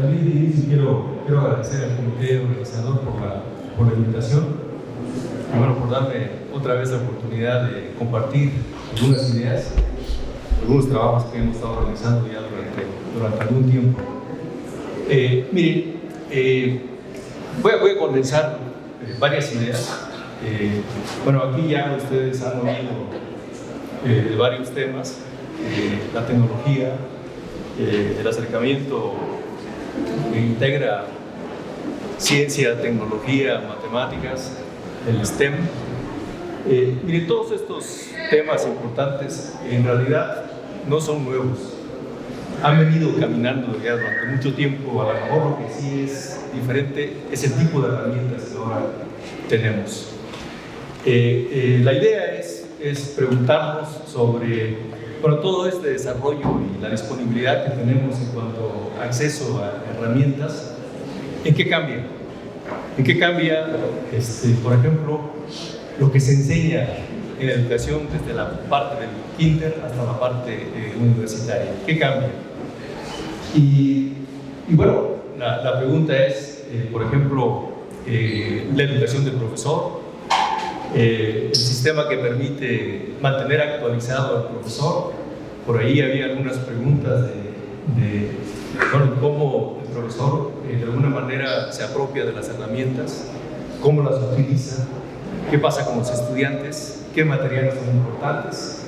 También de inicio quiero agradecer al comité organizador por la invitación y bueno, por darme otra vez la oportunidad de compartir algunas ideas, algunos trabajos que hemos estado realizando ya durante algún tiempo. Miren, voy a condensar varias ideas. Bueno, aquí ya ustedes han oído varios temas, la tecnología, el acercamiento que integra ciencia, tecnología, matemáticas, el STEM. Miren, todos estos temas importantes en realidad no son nuevos. Han venido caminando ya durante mucho tiempo. A lo mejor lo que sí es diferente es el tipo de herramientas que ahora tenemos. La idea es preguntarnos sobre todo este desarrollo y la disponibilidad que tenemos en cuanto a acceso a herramientas. ¿En qué cambia? ¿En qué cambia, por ejemplo, lo que se enseña en la educación desde la parte del kinder hasta la parte universitaria? ¿Qué cambia? Y bueno, la pregunta es, por ejemplo, la educación del profesor, el sistema que permite mantener actualizado al profesor. Por ahí había algunas preguntas de cómo el profesor de alguna manera se apropia de las herramientas, cómo las utiliza, qué pasa con los estudiantes, qué materiales son importantes.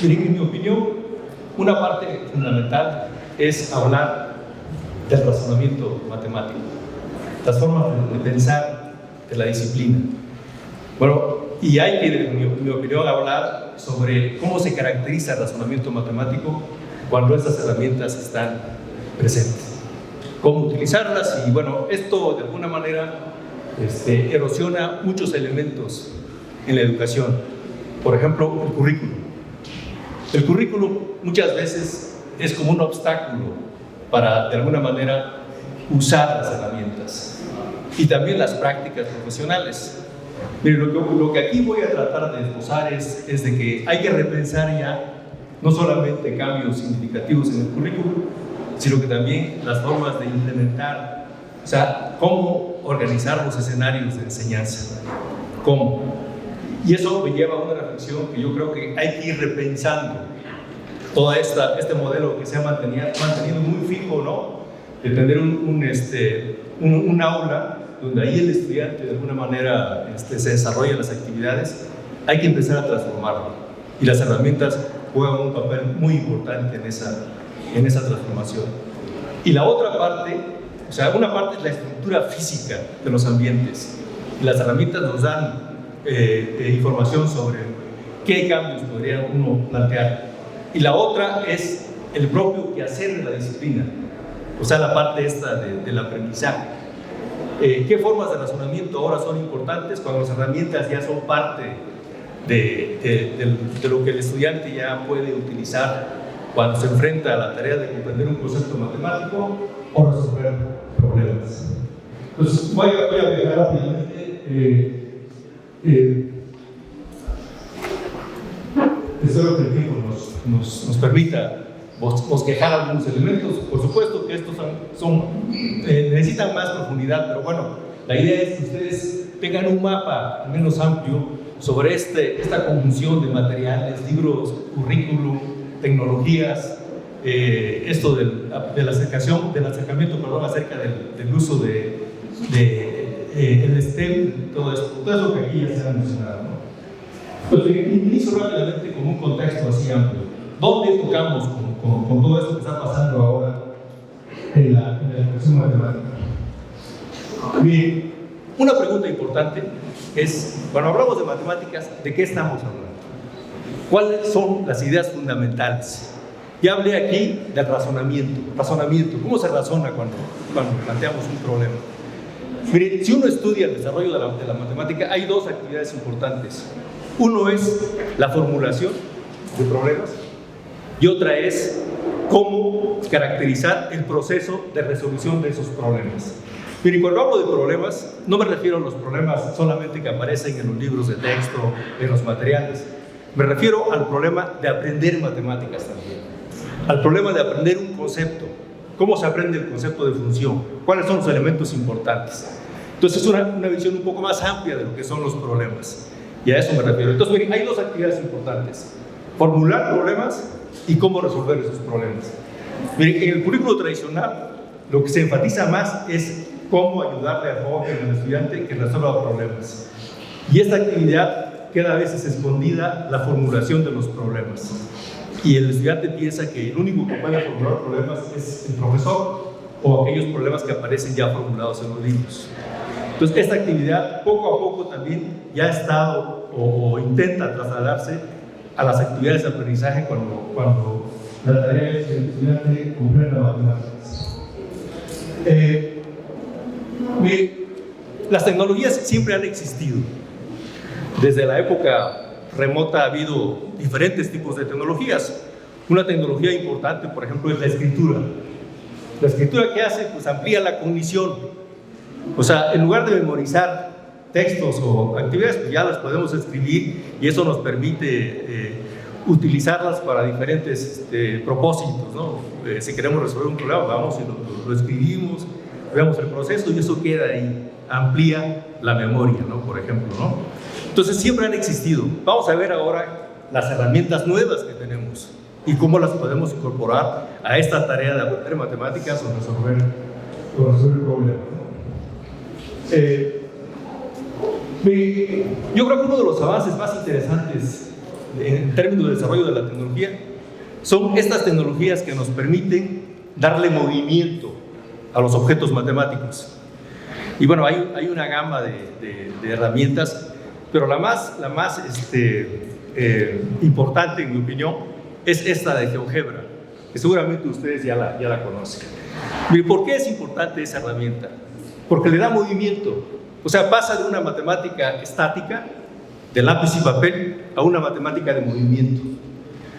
En mi opinión, una parte fundamental es hablar del razonamiento matemático, las formas de pensar de la disciplina. Bueno, y hay que, en mi opinión, hablar sobre cómo se caracteriza el razonamiento matemático cuando estas herramientas están presentes, cómo utilizarlas. Y bueno, esto de alguna manera erosiona muchos elementos en la educación. Por ejemplo, el currículo. El currículo muchas veces es como un obstáculo para, de alguna manera, usar las herramientas y también las prácticas profesionales. Miren, lo que aquí voy a tratar de esbozar es de que hay que repensar ya no solamente cambios significativos en el currículo, sino que también las formas de implementar, o sea, cómo organizar los escenarios de enseñanza, cómo. Y eso me lleva a una reflexión que yo creo que hay que ir repensando todo este modelo que se ha mantenido muy fijo, ¿no? De tener un aula donde ahí el estudiante de alguna manera se desarrolla las actividades. Hay que empezar a transformarlo y las herramientas juegan un papel muy importante en esa transformación. Y la otra parte, o sea, una parte es la estructura física de los ambientes y las herramientas nos dan información sobre qué cambios podría uno plantear. Y la otra es el propio quehacer de la disciplina, o sea, la parte esta del aprendizaje. ¿Qué formas de razonamiento ahora son importantes cuando las herramientas ya son parte de lo que el estudiante ya puede utilizar cuando se enfrenta a la tarea de comprender un concepto matemático o resolver problemas? Entonces, voy a viajar rápidamente. Espero que el tiempo nos permita bosquejar algunos elementos. Por supuesto que estos necesitan más profundidad, pero bueno, la idea es que ustedes tengan un mapa al menos amplio sobre esta conjunción de materiales, libros, currículum, tecnologías, esto del acercamiento acerca del uso el STEM, todo eso que aquí ya se ha mencionado, ¿no? Pues inicio rápidamente con un contexto así amplio. ¿Dónde tocamos con todo esto que está pasando ahora en la educación matemática? Bien, una pregunta importante es, cuando hablamos de matemáticas, ¿de qué estamos hablando? ¿Cuáles son las ideas fundamentales? Ya hablé aquí del razonamiento. ¿Cómo se razona cuando planteamos un problema? Miren, si uno estudia el desarrollo de la matemática, hay dos actividades importantes. Uno es la formulación de problemas y otra es cómo caracterizar el proceso de resolución de esos problemas. Miren, cuando hablo de problemas, no me refiero a los problemas solamente que aparecen en los libros de texto, en los materiales. Me refiero al problema de aprender matemáticas también, al problema de aprender un concepto. ¿Cómo se aprende el concepto de función? ¿Cuáles son los elementos importantes? Entonces es una visión un poco más amplia de lo que son los problemas. Y a eso me refiero. Entonces, miren, hay dos actividades importantes: formular problemas y cómo resolver esos problemas. Miren, en el currículo tradicional, lo que se enfatiza más es cómo ayudarle al joven, al estudiante, que resuelva problemas. Y esta actividad queda a veces escondida la formulación de los problemas. Y el estudiante piensa que el único que puede formular problemas es el profesor o aquellos problemas que aparecen ya formulados en los libros. Entonces, esta actividad poco a poco también ya ha estado o intenta trasladarse a las actividades de aprendizaje cuando la tarea es que el estudiante comprenda matemáticas. Las tecnologías siempre han existido. Desde la época remota ha habido diferentes tipos de tecnologías. Una tecnología importante, por ejemplo, es la escritura. La escritura, ¿qué hace? Pues amplía la cognición. O sea, en lugar de memorizar textos o actividades, pues ya las podemos escribir y eso nos permite utilizarlas para diferentes propósitos, ¿no? Si queremos resolver un problema, vamos y lo escribimos, veamos el proceso y eso queda ahí, amplía la memoria, ¿no? Por ejemplo, ¿no? Entonces siempre han existido. Vamos a ver ahora las herramientas nuevas que tenemos y cómo las podemos incorporar a esta tarea de aprender matemáticas o resolver problemas, ¿no? Yo creo que uno de los avances más interesantes en términos de desarrollo de la tecnología son estas tecnologías que nos permiten darle movimiento a los objetos matemáticos. Y bueno, hay una gama de herramientas, pero la más importante, en mi opinión, es esta de GeoGebra, que seguramente ustedes ya la conocen. ¿Por qué es importante esa herramienta? Porque le da movimiento. O sea, pasa de una matemática estática, de lápiz y papel, a una matemática de movimiento.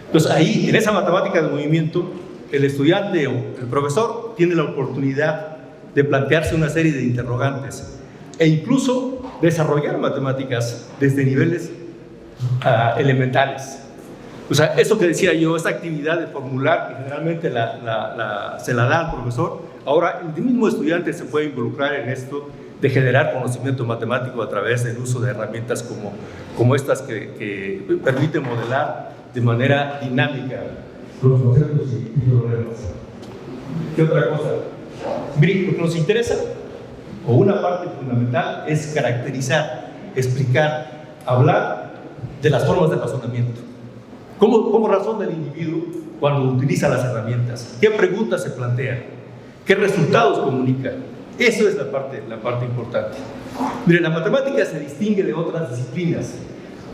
Entonces ahí, en esa matemática de movimiento, el estudiante o el profesor tiene la oportunidad de plantearse una serie de interrogantes e incluso desarrollar matemáticas desde niveles elementales. O sea, eso que decía yo, esta actividad de formular, que generalmente se la da al profesor, ahora el mismo estudiante se puede involucrar en esto de generar conocimiento matemático a través del uso de herramientas como estas que permiten modelar de manera dinámica los conceptos y problemas. ¿Qué otra cosa? Miren, lo que nos interesa, o una parte fundamental, es caracterizar, explicar, hablar de las formas de razonamiento. ¿Cómo razona el individuo cuando utiliza las herramientas? ¿Qué preguntas se plantean? ¿Qué resultados comunica? Eso es la parte importante. Miren, la matemática se distingue de otras disciplinas,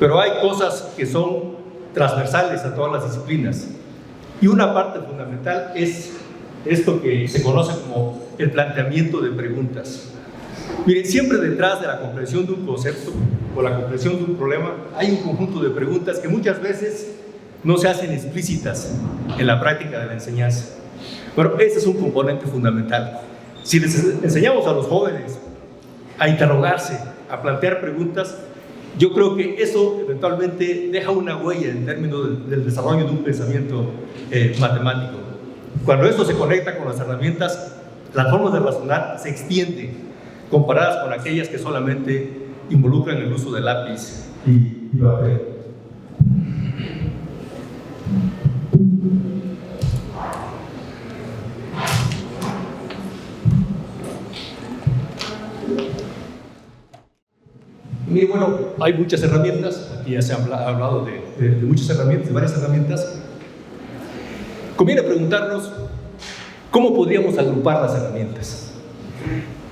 pero hay cosas que son transversales a todas las disciplinas. Y una parte fundamental es esto que se conoce como el planteamiento de preguntas. Miren, siempre detrás de la comprensión de un concepto o la comprensión de un problema hay un conjunto de preguntas que muchas veces no se hacen explícitas en la práctica de la enseñanza. Bueno, ese es un componente fundamental. Si les enseñamos a los jóvenes a interrogarse, a plantear preguntas, yo creo que eso eventualmente deja una huella en términos del desarrollo de un pensamiento matemático. Cuando esto se conecta con las herramientas, las formas de razonar se extienden comparadas con aquellas que solamente involucran el uso de lápiz y papel. Mire, bueno, hay muchas herramientas, aquí ya se ha hablado de muchas herramientas, de varias herramientas. Conviene preguntarnos cómo podríamos agrupar las herramientas.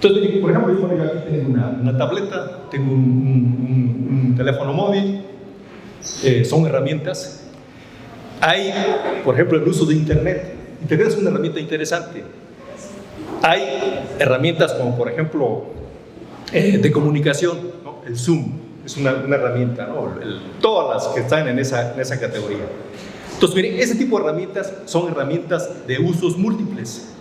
Entonces, por ejemplo, yo aquí tengo una tableta, tengo un teléfono móvil, son herramientas. Hay, por ejemplo, el uso de Internet. Internet es una herramienta interesante. Hay herramientas como, por ejemplo, de comunicación, ¿no? El Zoom es una herramienta, ¿no? Todas las que están en esa categoría. Entonces, miren, ese tipo de herramientas son herramientas de usos múltiples.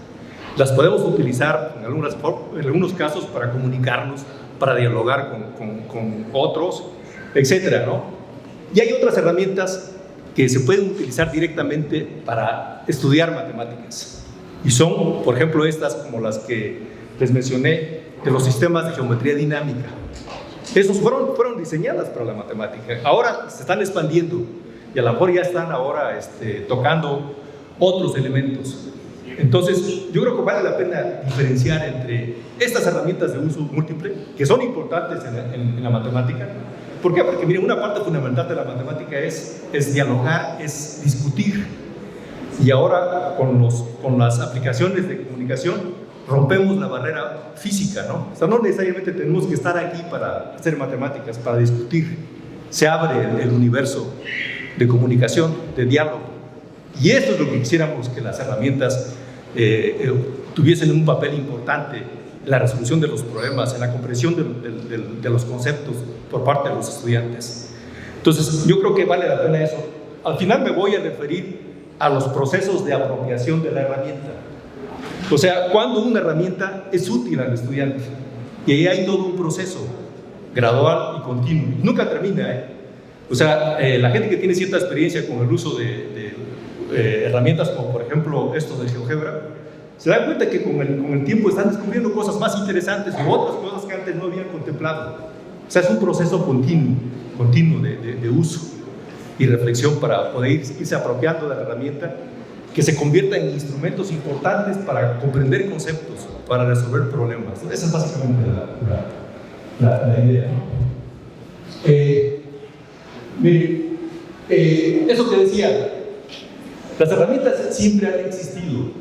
Las podemos utilizar en algunos casos para comunicarnos, para dialogar con otros, etcétera, ¿no? Y hay otras herramientas que se pueden utilizar directamente para estudiar matemáticas. Y son, por ejemplo, estas como las que les mencioné, de los sistemas de geometría dinámica. Esos fueron diseñadas para la matemática. Ahora se están expandiendo y a lo mejor ya están ahora tocando otros elementos. Entonces, yo creo que vale la pena diferenciar entre estas herramientas de uso múltiple, que son importantes en la matemática. ¿Por qué? Porque, miren, una parte fundamental de la matemática es dialogar, es discutir. Y ahora, con las aplicaciones de comunicación, rompemos la barrera física, ¿no? O sea, no necesariamente tenemos que estar aquí para hacer matemáticas, para discutir. Se abre el universo de comunicación, de diálogo. Y esto es lo que quisiéramos que las herramientas tuviesen un papel importante en la resolución de los problemas, en la comprensión de los conceptos por parte de los estudiantes. Entonces, yo creo que vale la pena eso. Al final me voy a referir a los procesos de apropiación de la herramienta. O sea, cuando una herramienta es útil al estudiante. Y ahí hay todo un proceso gradual y continuo. Nunca termina, ¿eh? O sea, la gente que tiene cierta experiencia con el uso de herramientas como, por ejemplo, estos de GeoGebra, se dan cuenta que con el tiempo están descubriendo cosas más interesantes u otras cosas que antes no habían contemplado. O sea, es un proceso continuo de uso y reflexión para poder irse apropiando de la herramienta, que se convierta en instrumentos importantes para comprender conceptos, para resolver problemas. Esa es básicamente la idea, ¿no? Eso que decía, las herramientas siempre han existido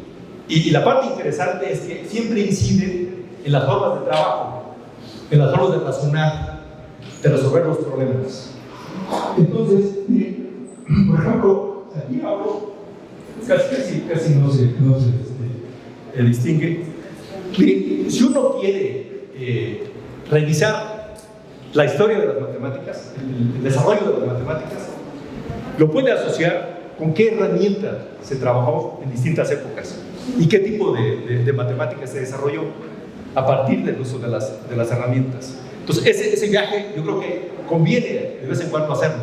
y la parte interesante es que siempre inciden en las formas de trabajo, en las formas de razonar, de resolver los problemas. Entonces, por ejemplo, aquí hablo, casi no se distingue. Miren, si uno quiere revisar la historia de las matemáticas, el desarrollo de las matemáticas, lo puede asociar con qué herramienta se trabajó en distintas épocas y qué tipo de matemáticas se desarrolló a partir del uso de las herramientas. Entonces, ese viaje yo creo que conviene de vez en cuando hacerlo.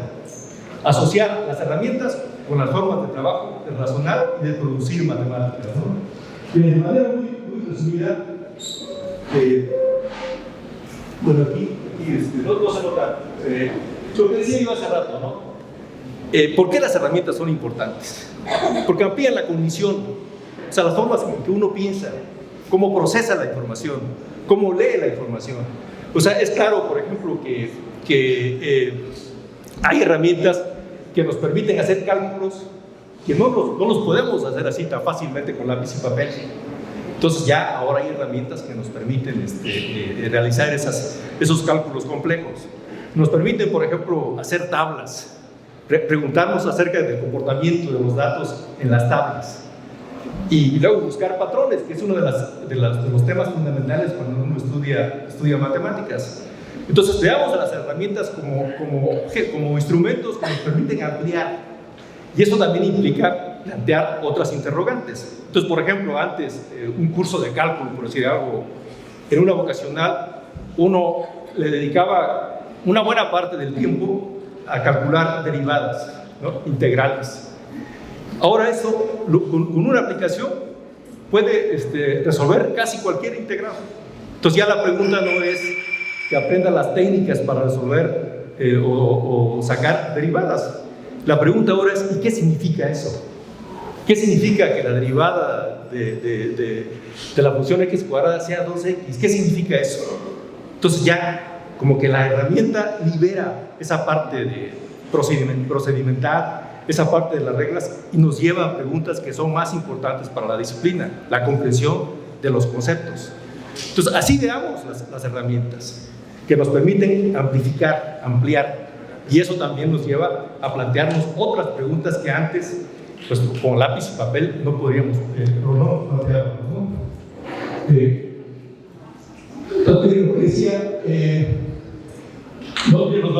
Asociar las herramientas con las formas de trabajo, de razonar y de producir matemáticas, ¿no? De manera muy resumida, bueno, aquí no se nota, lo que decía yo hace rato, ¿no? ¿Por qué las herramientas son importantes? Porque amplían la cognición, o sea, las formas en que uno piensa, cómo procesa la información, cómo lee la información. O sea, es claro, por ejemplo, que hay herramientas que nos permiten hacer cálculos que no los podemos hacer así tan fácilmente con lápiz y papel. Entonces ya ahora hay herramientas que nos permiten realizar esos cálculos complejos. Nos permiten, por ejemplo, hacer tablas, preguntarnos acerca del comportamiento de los datos en las tablas y luego buscar patrones, que es uno de los temas fundamentales cuando uno estudia matemáticas. Entonces veamos a las herramientas como instrumentos que nos permiten ampliar, y eso también implica plantear otras interrogantes. Entonces, por ejemplo, antes un curso de cálculo, por decir algo, en una vocacional, uno le dedicaba una buena parte del tiempo a calcular derivadas, ¿no? Integrales. Ahora eso, con una aplicación, puede resolver casi cualquier integral. Entonces ya la pregunta no es que aprenda las técnicas para resolver o sacar derivadas. La pregunta ahora es, ¿y qué significa eso? ¿Qué significa que la derivada de la función x cuadrada sea 2x? ¿Qué significa eso? Entonces ya como que la herramienta libera esa parte de procedimental, esa parte de las reglas, y nos lleva a preguntas que son más importantes para la disciplina, la comprensión de los conceptos. Entonces así veamos las herramientas que nos permiten amplificar, ampliar, y eso también nos lleva a plantearnos otras preguntas que antes, pues con lápiz y papel no podríamos plantearnos, ¿no? Entonces, decía, los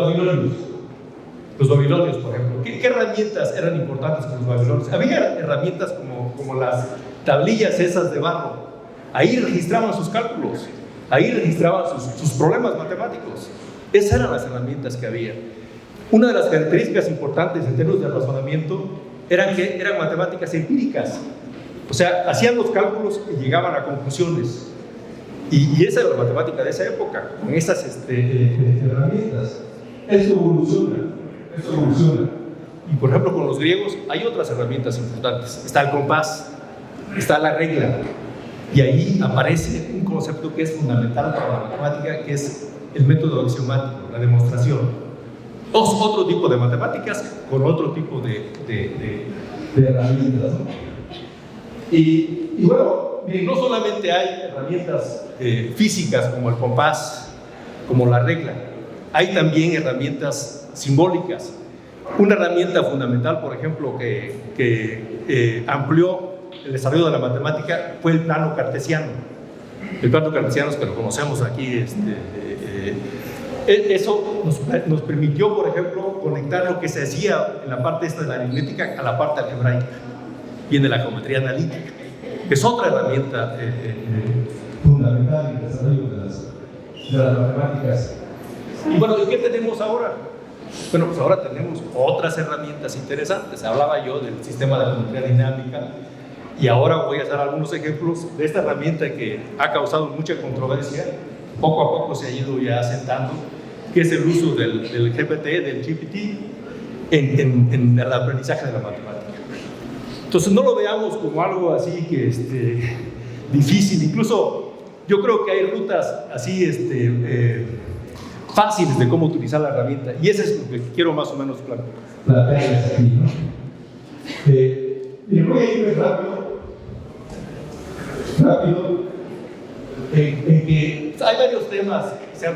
babilonios, por ejemplo, ¿qué herramientas eran importantes con los babilonios? Había herramientas como las tablillas esas de barro. Ahí registraban sus cálculos, ahí registraban sus problemas matemáticos. Esas eran las herramientas que había. Una de las características importantes en términos de razonamiento eran que eran matemáticas empíricas. O sea, hacían los cálculos y llegaban a conclusiones. Y esa era la matemática de esa época, con estas herramientas. Esto evoluciona. Y por ejemplo, con los griegos hay otras herramientas importantes. Está el compás, está la regla. Y ahí aparece un concepto que es fundamental para la matemática, que es el método axiomático, la demostración. Otro tipo de matemáticas con otro tipo de herramientas, ¿no? Y bueno, miren, no solamente hay herramientas físicas como el compás, como la regla, hay también herramientas simbólicas. Una herramienta fundamental, por ejemplo, que amplió el desarrollo de la matemática fue el plano cartesiano. El plano cartesiano es que lo conocemos aquí. Eso nos permitió, por ejemplo, conectar lo que se hacía en la parte esta de la aritmética a la parte algebraica. Viene la geometría analítica, que es otra herramienta fundamental en el desarrollo de las matemáticas. Y bueno, ¿y qué tenemos ahora? Bueno, pues ahora tenemos otras herramientas interesantes. Hablaba yo del sistema de geometría dinámica y ahora voy a dar algunos ejemplos de esta herramienta que ha causado mucha controversia. Poco a poco se ha ido ya asentando, que es el uso del GPT en el aprendizaje de la matemática. Entonces no lo veamos como algo así que difícil. Incluso yo creo que hay rutas así fáciles de cómo utilizar la herramienta, y eso es lo que quiero más o menos plantearles aquí, ¿no? Y voy a irme rápido en que hay varios temas que se han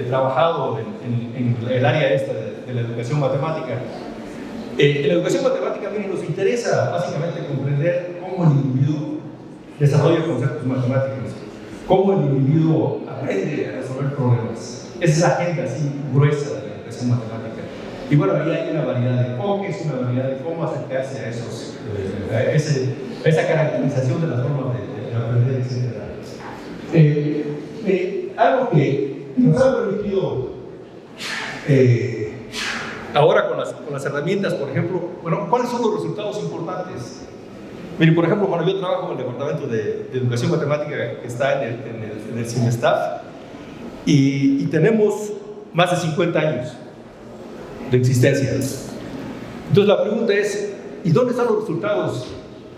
trabajado en el área esta de la educación matemática. En la educación matemática, miren, nos interesa básicamente comprender cómo el individuo desarrolla conceptos matemáticos, cómo el individuo aprende a resolver problemas. Esa es la agenda así gruesa de la educación matemática. Y bueno, ahí hay una variedad de enfoques, una variedad de cómo acercarse a esa caracterización de las formas de aprender, etc. Algo que nos ha permitido ahora con las herramientas, por ejemplo, bueno, ¿cuáles son los resultados importantes? Miren, por ejemplo, cuando yo trabajo en el departamento de educación matemática que está en el CIMESTAF, y tenemos más de 50 años de existencia. Entonces la pregunta es, ¿y dónde están los resultados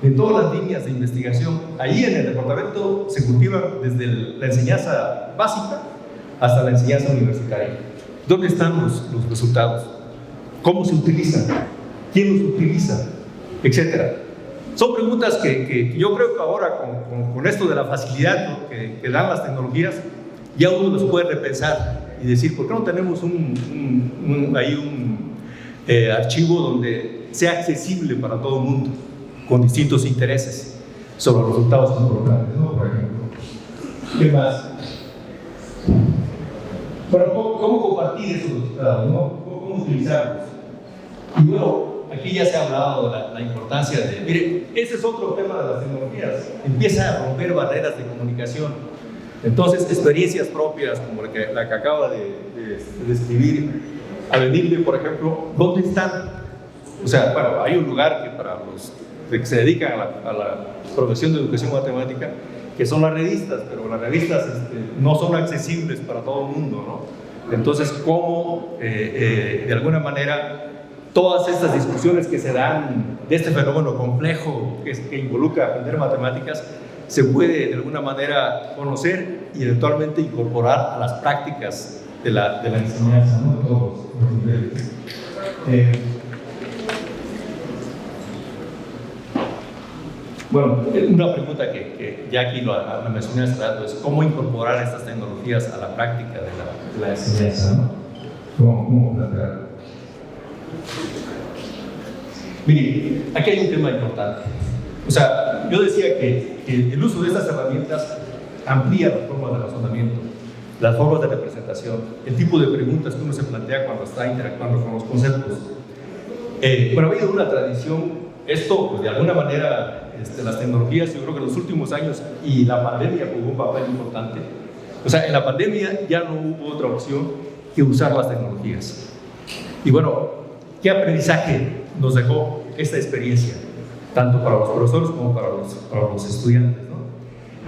en todas las líneas de investigación? Ahí en el departamento se cultivan desde la enseñanza básica hasta la enseñanza universitaria. ¿Dónde están los resultados? ¿Cómo se utilizan? ¿Quién los utiliza? Etcétera. Son preguntas que yo creo que ahora con esto de la facilidad, ¿no?, que dan las tecnologías, ya uno los puede repensar y decir, ¿por qué no tenemos un archivo donde sea accesible para todo el mundo, con distintos intereses sobre los resultados importantes, ¿no? Por ejemplo. ¿Qué más? Bueno, ¿cómo compartir esos resultados, ¿no? ¿Cómo utilizarlos? Y bueno, aquí ya se ha hablado de la importancia de... Mire, ese es otro tema de las tecnologías. Empieza a romper barreras de comunicación. Entonces, experiencias propias, como la que acaba de describir Avenilde, por ejemplo, ¿dónde están? O sea, bueno, hay un lugar que para los que se dedican a la profesión de educación matemática, que son las revistas, pero las revistas no son accesibles para todo el mundo, ¿no? Entonces, ¿cómo, de alguna manera, todas estas discusiones que se dan de este fenómeno complejo que involucra aprender matemáticas, se puede de alguna manera conocer y eventualmente incorporar a las prácticas de la enseñanza, ¿no? De todos los niveles. Bueno, una pregunta que ya aquí lo mencioné hace rato es cómo incorporar estas tecnologías a la práctica de la enseñanza, ¿no? ¿Cómo plantearlo? Mire, aquí hay un tema importante. O sea, yo decía que el uso de estas herramientas amplía las formas de razonamiento, las formas de representación, el tipo de preguntas que uno se plantea cuando está interactuando con los conceptos. Bueno, ha habido una tradición, esto pues, de alguna manera, las tecnologías, yo creo que en los últimos años y la pandemia jugó un papel importante. O sea, en la pandemia ya no hubo otra opción que usar las tecnologías. Y bueno, ¿qué aprendizaje nos dejó esta experiencia? tanto para los profesores como para los estudiantes, ¿no?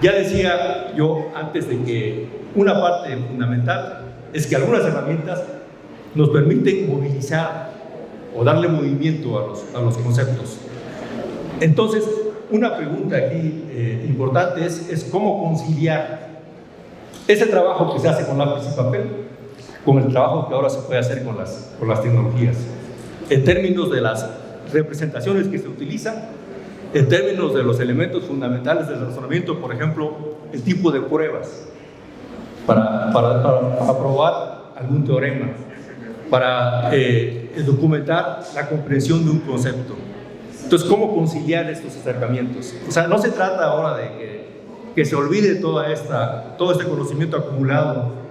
Ya decía yo antes de que una parte fundamental es que algunas herramientas nos permiten movilizar o darle movimiento a los conceptos. Entonces, una pregunta aquí importante es cómo conciliar ese trabajo que se hace con lápiz y papel con el trabajo que ahora se puede hacer con las tecnologías, en términos de las representaciones que se utilizan, en términos de los elementos fundamentales del razonamiento, por ejemplo, el tipo de pruebas para probar algún teorema, para documentar la comprensión de un concepto. Entonces, ¿cómo conciliar estos acercamientos? O sea, no se trata ahora de que se olvide todo este conocimiento acumulado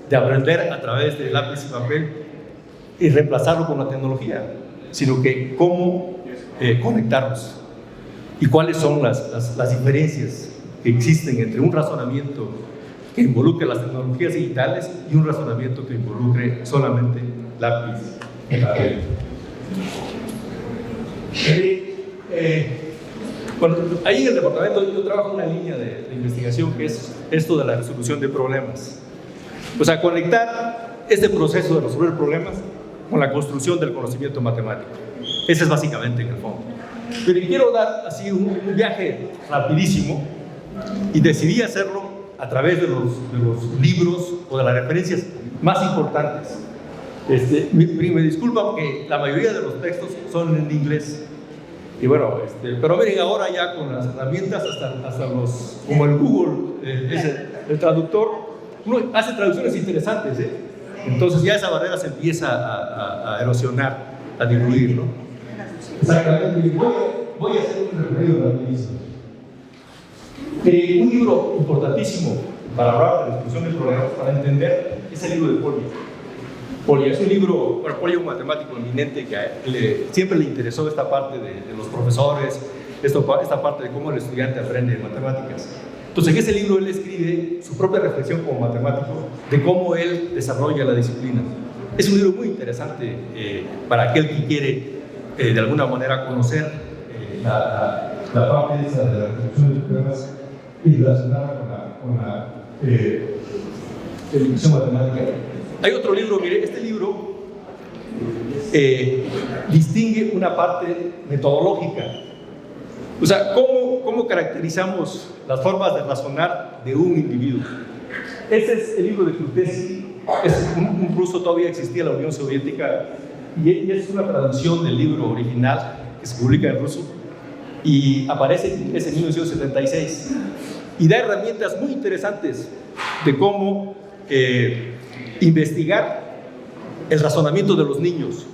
de aprender a través de lápiz y papel y reemplazarlo con la tecnología, sino que cómo conectarlos y cuáles son las diferencias que existen entre un razonamiento que involucre las tecnologías digitales y un razonamiento que involucre solamente lápiz y papel. Bueno, ahí en el departamento yo trabajo en una línea de investigación que es esto de la resolución de problemas. O sea, conectar este proceso de resolver problemas con la construcción del conocimiento matemático. Ese es básicamente en el fondo. Pero quiero dar así un viaje rapidísimo y decidí hacerlo a través de los libros o de las referencias más importantes. Me disculpa porque la mayoría de los textos son en inglés. Y bueno, pero miren, ahora ya con las herramientas, hasta los, como el Google, el traductor, uno hace traducciones interesantes, ¿eh? Entonces ya esa barrera se empieza a erosionar, a diluir, ¿no? Exactamente. Voy a hacer un recorrido rapidísimo. Un libro importantísimo para hablar de la discusión de problemas, para entender, es el libro de Polya. Polya es un libro, bueno, Polya es un matemático eminente que siempre le interesó esta parte de los profesores, esta parte de cómo el estudiante aprende matemáticas. Entonces, en ese libro él escribe su propia reflexión como matemático de cómo él desarrolla la disciplina. Es un libro muy interesante para aquel que quiere, de alguna manera, conocer la parte esa de la resolución de problemas y relacionarla con la educación matemática. Hay otro libro, mire, este libro distingue una parte metodológica. O sea, ¿cómo caracterizamos las formas de razonar de un individuo? Ese es el libro de Krutetsky, es un ruso, todavía existía en la Unión Soviética, y es una traducción del libro original que se publica en ruso, y aparece en 1976, y da herramientas muy interesantes de cómo investigar el razonamiento de los niños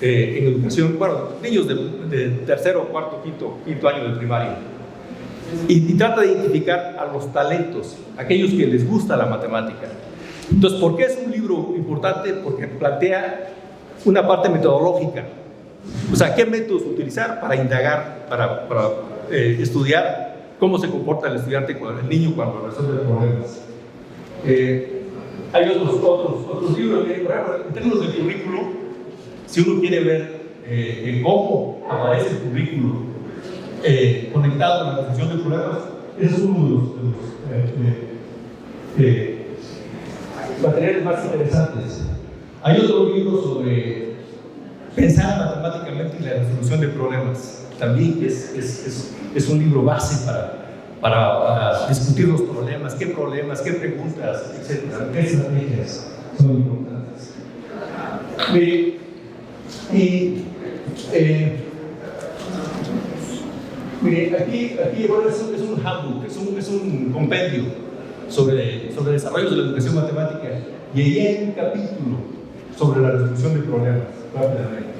en educación, bueno, niños de tercero, cuarto, quinto año de primaria. Y trata de identificar a los talentos, aquellos que les gusta la matemática. Entonces, ¿por qué es un libro importante? Porque plantea una parte metodológica. O sea, ¿qué métodos utilizar para indagar, para estudiar cómo se comporta el estudiante, el niño cuando resuelve problemas? Hay otros libros, por ejemplo, en términos de currículo, si uno quiere ver cómo aparece el currículo conectado a la resolución de problemas, ese es uno de los materiales más interesantes. Hay otro libro sobre pensar matemáticamente en la resolución de problemas, también que es un libro base para discutir los problemas, qué preguntas, etcétera, qué estrategias son importantes. Mire, aquí bueno, es un handbook, es un compendio sobre desarrollos de la educación matemática, y ahí hay un capítulo sobre la resolución de problemas, rápidamente.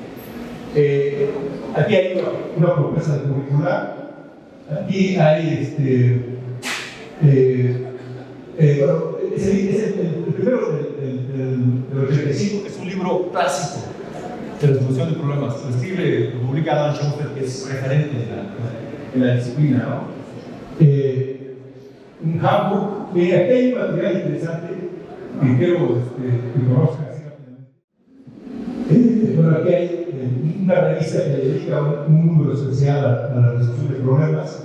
Aquí hay una propuesta curricular. Aquí hay bueno, es el primero del 85, que es un libro clásico de resolución de problemas. Lo publica Adam Schoenfeld, que es referente en la disciplina, ¿no? Un handbook. Aquí hay un material interesante que quiero que conozcan así rápidamente. Bueno, aquí hay una revista que dedica un número especial a la resolución de problemas.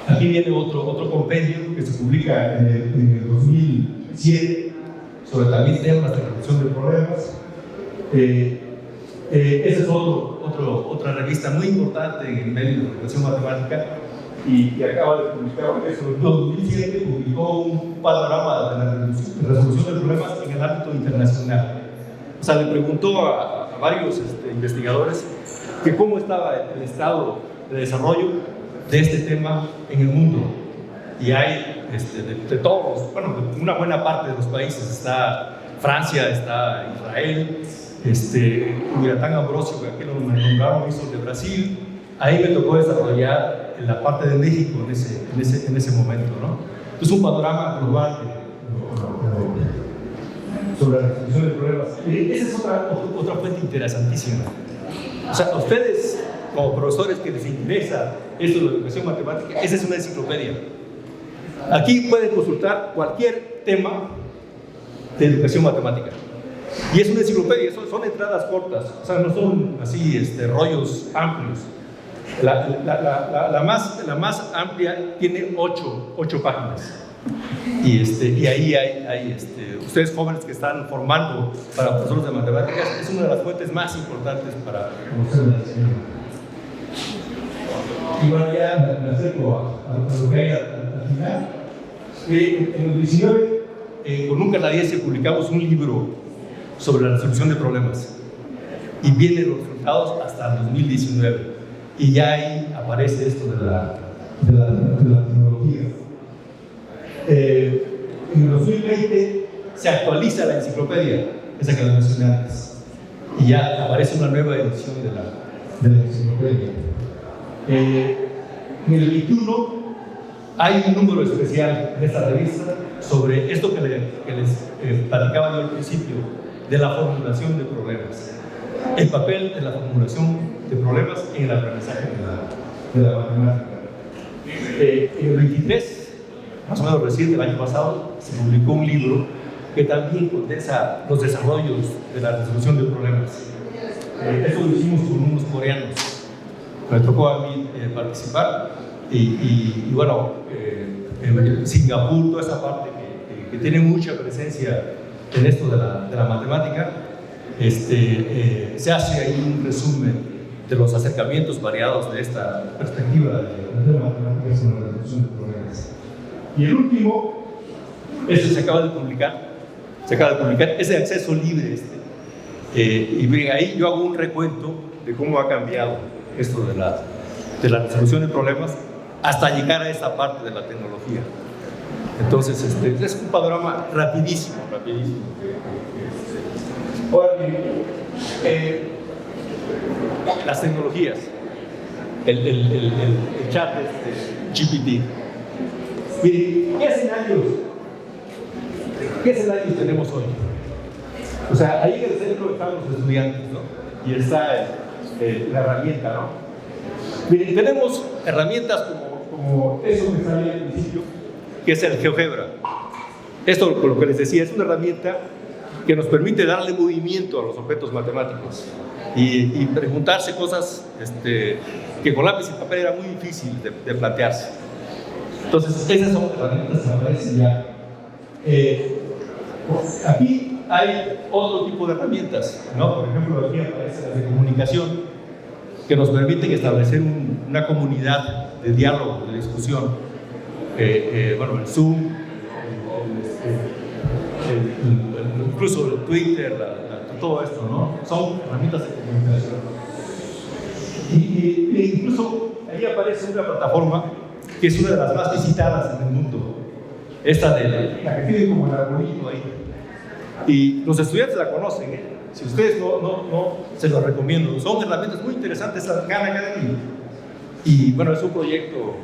Aquí viene otro compendio que se publica en el 2007 sobre también temas de resolución de problemas. Esa es otra revista muy importante en el medio de la educación matemática y acaba de publicar, eso, en 2007 publicó un panorama de la resolución de problemas en el ámbito internacional. O sea, le preguntó a varios investigadores que cómo estaba el estado de desarrollo de este tema en el mundo. Y hay de todos, bueno, de una buena parte de los países, está Francia, está Israel, Miratán Ambrosio, que aquí lo nombraron, hizo de Brasil. Ahí me tocó desarrollar en la parte de México en ese momento, ¿no? Entonces, un panorama global sobre la resolución de problemas. Esa es otra fuente interesantísima. O sea, a ustedes, como profesores que les interesa esto de la educación matemática, esa es una enciclopedia. Aquí pueden consultar cualquier tema de educación matemática. Y es una enciclopedia, son entradas cortas, o sea, no son así rollos amplios. La más amplia tiene 8 páginas. Y ahí hay ustedes jóvenes que están formando para profesores de matemáticas, es una de las fuentes más importantes para conocer la disciplina. Y bueno, ya me acerco a lo que hay al final. En el 2019, con un canadiense publicamos un libro sobre la resolución de problemas y vienen los resultados hasta el 2019 y ya ahí aparece esto de la tecnología. En el 2020 se actualiza la enciclopedia, esa que la mencioné antes, y ya aparece una nueva edición de la enciclopedia. En el 21 hay un número especial en esta revista sobre esto que les platicaba yo al principio, de la formulación de problemas, el papel de la formulación de problemas en el aprendizaje de la matemática. En el 23, más o menos reciente, el año pasado, se publicó un libro que también condensa los desarrollos de la resolución de problemas. Esto lo hicimos con unos coreanos. Me tocó a mí participar y bueno, en Singapur, toda esa parte que tiene mucha presencia en esto de la matemática, se hace ahí un resumen de los acercamientos variados de esta perspectiva de matemáticas en la resolución de problemas. Y el último, se acaba de publicar, es de acceso libre y bien, ahí yo hago un recuento de cómo ha cambiado esto de la resolución de problemas hasta llegar a esta parte de la tecnología. Entonces, es un panorama rapidísimo. Ahora bien, las tecnologías, el chat GPT. Miren, ¿qué escenarios tenemos hoy? O sea, ahí en el centro están los estudiantes, ¿no? Y está la herramienta, ¿no? Miren, tenemos herramientas como eso que sale al principio, que es el GeoGebra. Esto, con lo que les decía, es una herramienta que nos permite darle movimiento a los objetos matemáticos y preguntarse cosas que con lápiz y papel era muy difícil de plantearse. Entonces, esas son herramientas que aparecen ya. Aquí hay otro tipo de herramientas, ¿no? Por ejemplo, aquí aparecen las de comunicación, que nos permiten establecer una comunidad de diálogo, de discusión. Bueno, el Zoom, incluso el Twitter, todo esto, ¿no? Son herramientas de comunicación. Y incluso ahí aparece una plataforma que es una de las más visitadas en el mundo, esta de la que tiene como el arbolito ahí. Y los estudiantes la conocen, ¿eh? Si ustedes no se los recomiendo. Son herramientas muy interesantes, la Khan Academy. Y bueno, es un proyecto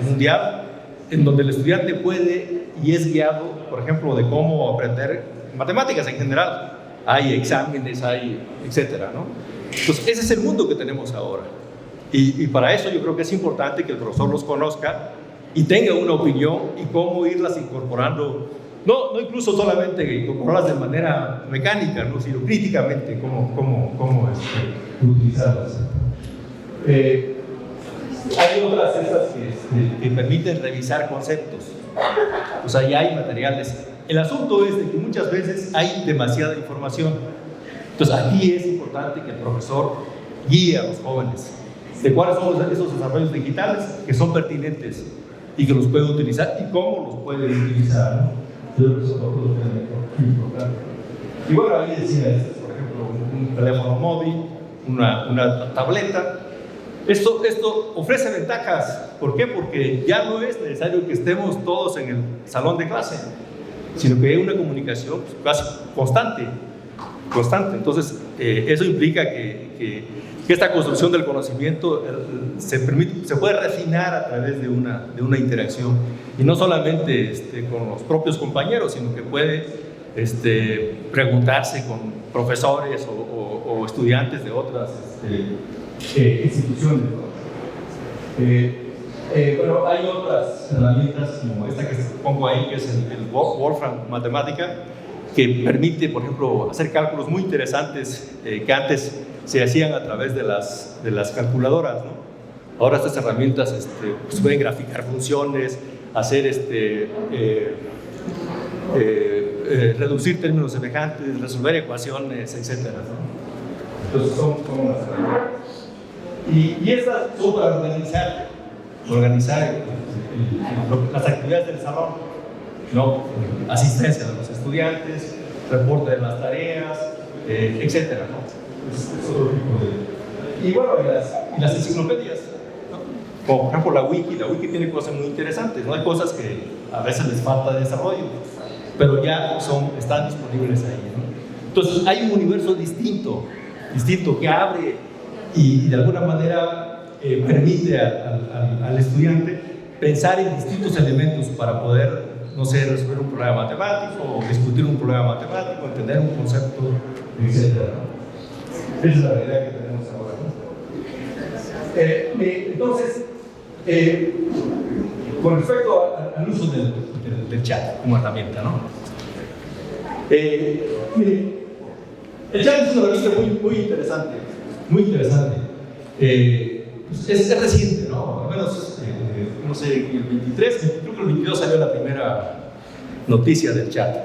mundial en donde el estudiante puede y es guiado, por ejemplo, de cómo aprender matemáticas en general. Hay exámenes, hay etcétera, ¿no? Entonces, ese es el mundo que tenemos ahora. Y para eso yo creo que es importante que el profesor los conozca y tenga una opinión y cómo irlas incorporando No incluso solamente incorporarlas de manera mecánica, ¿no? Sino críticamente cómo utilizarlas. Hay otras estas que permiten revisar conceptos. O sea, ya hay materiales. El asunto es de que muchas veces hay demasiada información. Entonces, aquí es importante que el profesor guíe a los jóvenes de cuáles son esos desarrollos digitales que son pertinentes y que los puede utilizar y cómo los puede utilizar, ¿no? Entonces, eso es importante. Y bueno, ahí decía, por ejemplo, un teléfono móvil, una tableta. Esto ofrece ventajas. ¿Por qué? Porque ya no es necesario que estemos todos en el salón de clase, sino que hay una comunicación casi constante. Entonces, eso implica que esta construcción del conocimiento se puede refinar a través de una interacción, y no solamente con los propios compañeros, sino que puede preguntarse con profesores o estudiantes de otras instituciones, ¿no? Bueno, hay otras herramientas como esta que pongo ahí, que es el Wolfram Matemática, que permite, por ejemplo, hacer cálculos muy interesantes que antes se hacían a través de las calculadoras, ¿no? Ahora estas herramientas pues pueden graficar funciones, hacer reducir términos semejantes, resolver ecuaciones, etc., ¿no? Entonces son las herramientas. Y estas son para organizar las actividades del salón, ¿no? Asistencia de los estudiantes, reporte de las tareas, etcétera, ¿no? Es otro tipo de... Y bueno, y las enciclopedias, ¿no? Como por ejemplo la wiki tiene cosas muy interesantes, ¿no? Hay cosas que a veces les falta desarrollo, pero ya están disponibles ahí, ¿no? Entonces hay un universo distinto que abre y de alguna manera permite al estudiante pensar en distintos elementos para poder, no sé, resolver un problema matemático o discutir un problema matemático, entender un concepto, etc., ¿no? Esa es la realidad que tenemos ahora, ¿no? Entonces, con respecto al uso del chat como herramienta, ¿no? Mire, el chat es una herramienta muy interesante, muy interesante. Es reciente, ¿no? Al menos, no sé, el 23, creo que el 22 salió la primera noticia del chat.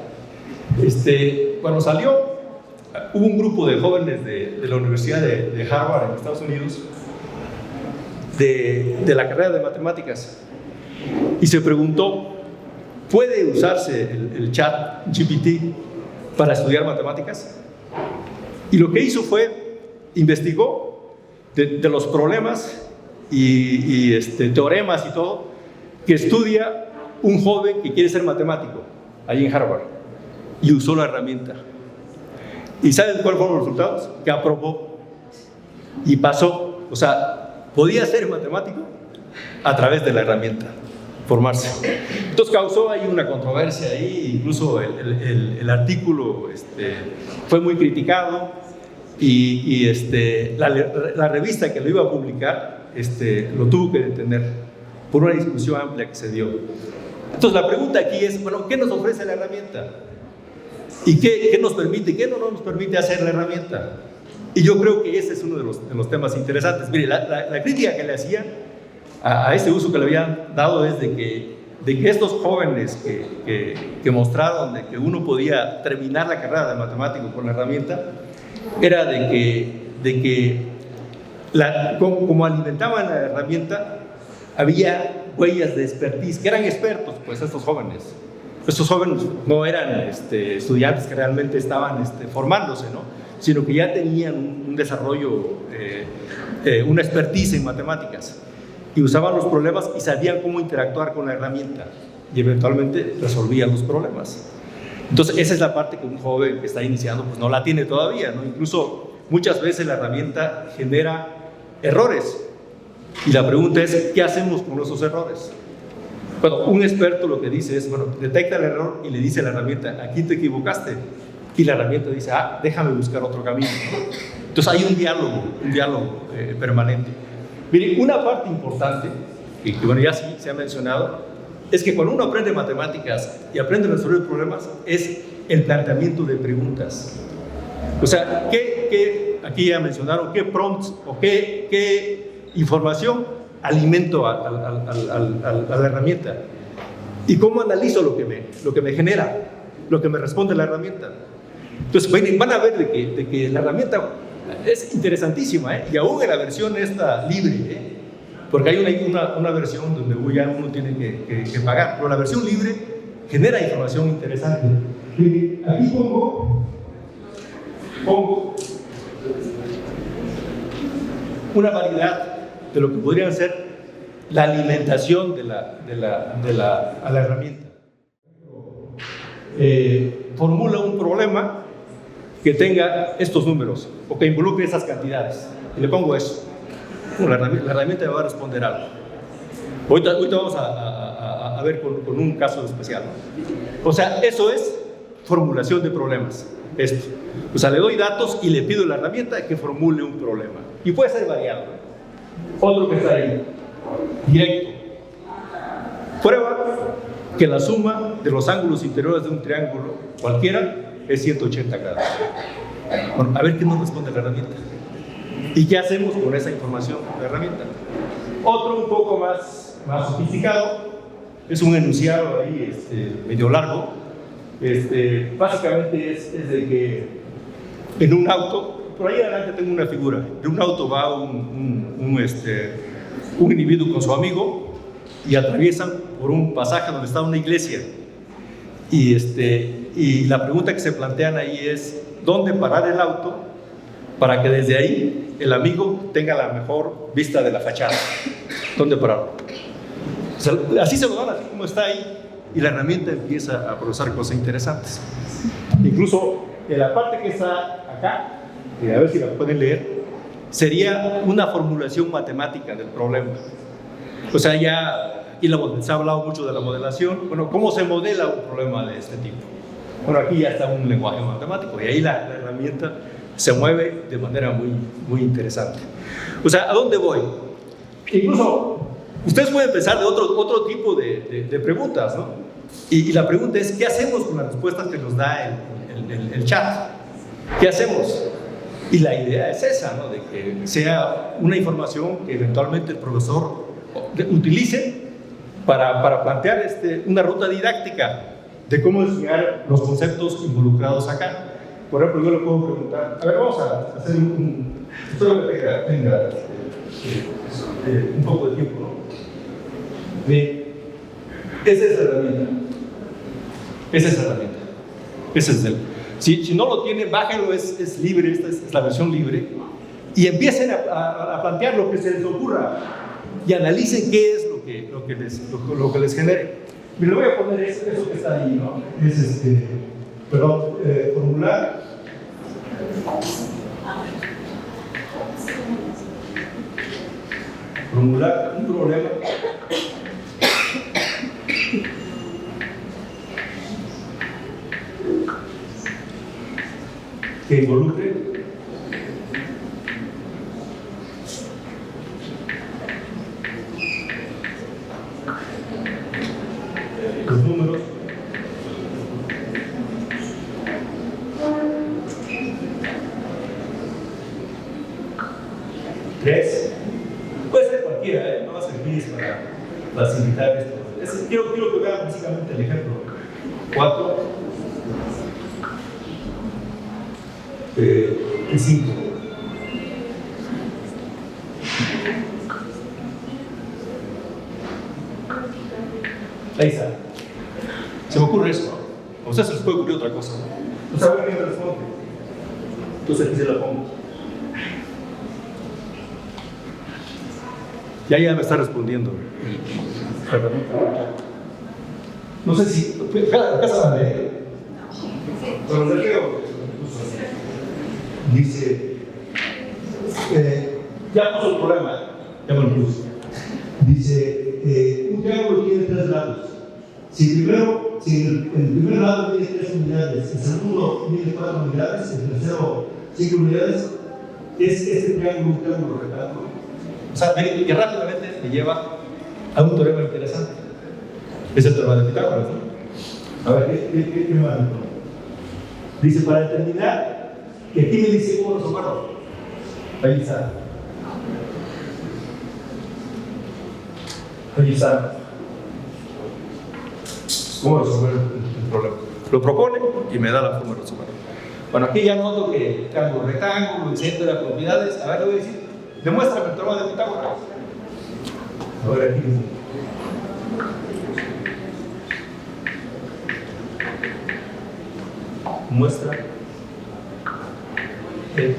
Cuando salió, hubo un grupo de jóvenes de la Universidad de Harvard en Estados Unidos, de la carrera de matemáticas, y se preguntó, ¿puede usarse el chat GPT para estudiar matemáticas? Y lo que hizo fue, investigó de los problemas y teoremas y todo que estudia un joven que quiere ser matemático ahí en Harvard, y usó la herramienta. ¿Y saben cuáles fueron los resultados? Que aprobó y pasó. O sea, podía ser matemático a través de la herramienta, formarse. Entonces causó ahí una controversia ahí, incluso el artículo fue muy criticado, y la revista que lo iba a publicar lo tuvo que detener por una discusión amplia que se dio. Entonces la pregunta aquí es, bueno, ¿qué nos ofrece la herramienta? ¿Y qué nos permite y qué no nos permite hacer la herramienta? Y yo creo que ese es uno de los temas interesantes. Mire, la crítica que le hacían a este uso que le habían dado es de que estos jóvenes que mostraron de que uno podía terminar la carrera de matemático con la herramienta, era de que como alimentaban la herramienta, había huellas de expertise, que eran expertos, pues estos jóvenes. Estos jóvenes no eran estudiantes que realmente estaban formándose, ¿no? Sino que ya tenían un desarrollo, una expertise en matemáticas, y usaban los problemas y sabían cómo interactuar con la herramienta, y eventualmente resolvían los problemas. Entonces esa es la parte que un joven que está iniciando pues no la tiene todavía, ¿no? Incluso muchas veces la herramienta genera errores, y la pregunta es, ¿qué hacemos con esos errores? Bueno, un experto lo que dice es, bueno, detecta el error y le dice a la herramienta, aquí te equivocaste, y la herramienta dice, déjame buscar otro camino. Entonces hay un diálogo permanente. Mire, una parte importante, que bueno, ya sí se ha mencionado, es que cuando uno aprende matemáticas y aprende a resolver problemas, es el planteamiento de preguntas. O sea, aquí ya mencionaron qué prompts o qué información alimento a la herramienta y cómo analizo lo que me genera, lo que me responde la herramienta. Entonces van a ver de que la herramienta es interesantísima, y aún en la versión esta libre, porque hay una versión donde ya uno tiene que pagar, pero la versión libre genera información interesante. Aquí pongo una variedad de lo que podrían ser la alimentación a la herramienta. Formula un problema que tenga estos números o que involucre esas cantidades. Y le pongo eso. La herramienta me va a responder algo. Ahorita vamos a ver con un caso especial. O sea, eso es formulación de problemas. Esto. O sea, le doy datos y le pido a la herramienta que formule un problema. Y puede ser variado. Otro que está ahí. Directo. Prueba que la suma de los ángulos interiores de un triángulo cualquiera es 180 grados. Bueno, a ver qué nos responde la herramienta. ¿Y qué hacemos con esa información de la herramienta? Otro un poco más sofisticado, es un enunciado ahí medio largo. Básicamente es de que en un auto, por ahí adelante tengo una figura, en un auto va un individuo con su amigo y atraviesan por un pasaje donde está una iglesia. Y la pregunta que se plantean ahí es, ¿dónde parar el auto para que desde ahí el amigo tenga la mejor vista de la fachada? ¿Dónde pararlo? O sea, así se lo dan, así como está ahí, y la herramienta empieza a procesar cosas interesantes. Incluso en la parte que está acá, a ver si la pueden leer, sería una formulación matemática del problema. O sea, aquí se ha hablado mucho de la modelación. Bueno, ¿cómo se modela un problema de este tipo? Bueno, aquí ya está un lenguaje matemático y ahí la herramienta se mueve de manera muy, muy interesante. O sea, ¿a dónde voy? Incluso ustedes pueden pensar de otro tipo de preguntas, ¿no? Y la pregunta es, ¿qué hacemos con las respuestas que nos da el chat? ¿Qué hacemos? Y la idea es esa, ¿no? De que sea una información que eventualmente el profesor utilice para plantear una ruta didáctica de cómo enseñar los conceptos involucrados acá. Por ejemplo, yo le puedo preguntar, a ver, vamos a hacer espero que tenga un poco de tiempo, ¿no? Esa es la herramienta. Ese es el. Si no lo tienen, bájenlo, es libre, esta es la versión libre, y empiecen a plantear lo que se les ocurra y analicen qué es lo que les genere. Y le voy a poner eso que está ahí, ¿no? Es formular un problema que involucre los números tres, puede ser cualquiera, no va a servir para facilitar esto. Quiero que vean básicamente el ejemplo. 4 y 5. Ahí está. Se me ocurre eso, ¿no? A ustedes se les puede ocurrir otra cosa, ¿no? No saben quién me responde. Entonces aquí se la pongo. Ya me está respondiendo. No sé si. Acá se la lee. Pero lo leo. Dice. Ya puso el problema. Ya me lo puse. Dice: un triángulo tiene 3 lados. Si el primer lado tiene 3 unidades, el segundo tiene 4 unidades, el tercero 5 unidades, es este triángulo un triángulo rectángulo. O sea, y rápidamente me lleva a un teorema interesante. Es el teorema de Pitágoras, ¿no? A ver, ¿qué me va? Dice, para determinar, que aquí me dice cómo resolverlo. Ahí está. Ahí está. ¿Cómo resolver el problema? Lo propone y me da la forma de resolverlo. Bueno, aquí ya noto que cambio rectángulo, etcétera, propiedades. A ver, le voy a decir, demuéstrame el teorema de Pitágoras. A ver, aquí. Muestra el